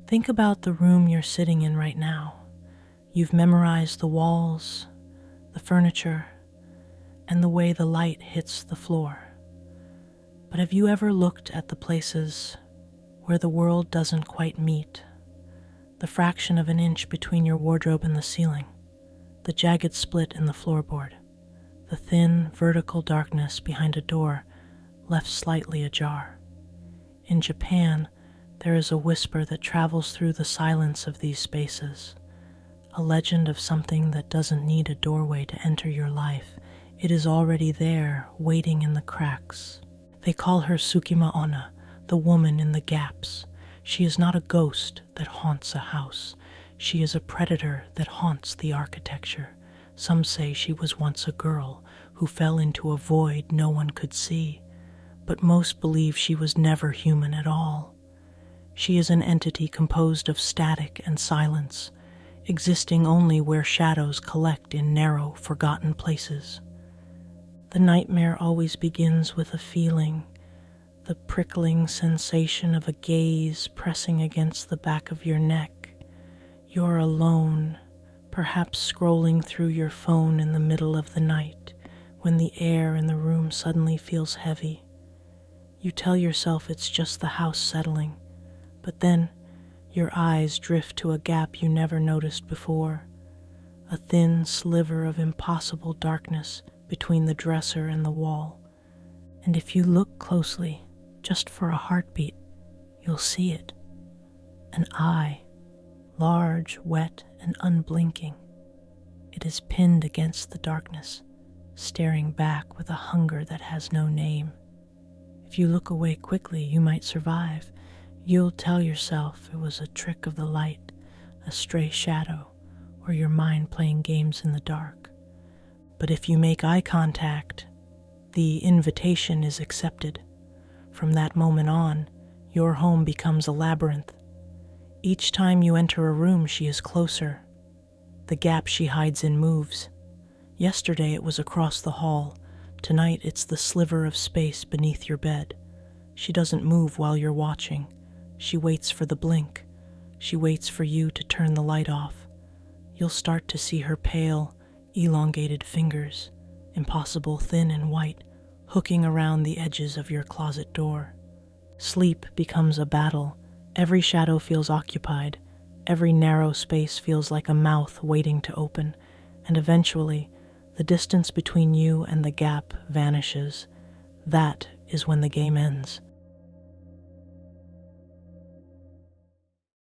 Think about the room you're sitting in right now. You've memorized the walls, the furniture, and the way the light hits the floor. But have you ever looked at the places where the world doesn't quite meet? The fraction of an inch between your wardrobe and the ceiling, the jagged split in the floorboard, the thin, vertical darkness behind a door left slightly ajar. In Japan, there is a whisper that travels through the silence of these spaces, a legend of something that doesn't need a doorway to enter your life. It is already there, waiting in the cracks. They call her Sukima-onna, the woman in the gaps. She is not a ghost that haunts a house. She is a predator that haunts the architecture. Some say she was once a girl who fell into a void no one could see, but most believe she was never human at all. She is an entity composed of static and silence, existing only where shadows collect in narrow, forgotten places. The nightmare always begins with a feeling, the prickling sensation of a gaze pressing against the back of your neck. You're alone, perhaps scrolling through your phone in the middle of the night, when the air in the room suddenly feels heavy. You tell yourself it's just the house settling, but then your eyes drift to a gap you never noticed before, a thin sliver of impossible darkness between the dresser and the wall. And if you look closely, just for a heartbeat, you'll see it. An eye, large, wet, and unblinking. It is pinned against the darkness, staring back with a hunger that has no name. If you look away quickly, you might survive. You'll tell yourself it was a trick of the light, a stray shadow, or your mind playing games in the dark. But if you make eye contact, the invitation is accepted. From that moment on, your home becomes a labyrinth. Each time you enter a room, she is closer. The gap she hides in moves. Yesterday it was across the hall. Tonight it's the sliver of space beneath your bed. She doesn't move while you're watching. She waits for the blink. She waits for you to turn the light off. You'll start to see her pale, elongated fingers, impossible thin and white, hooking around the edges of your closet door. Sleep becomes a battle. Every shadow feels occupied. Every narrow space feels like a mouth waiting to open. And eventually, the distance between you and the gap vanishes. That is when the game ends.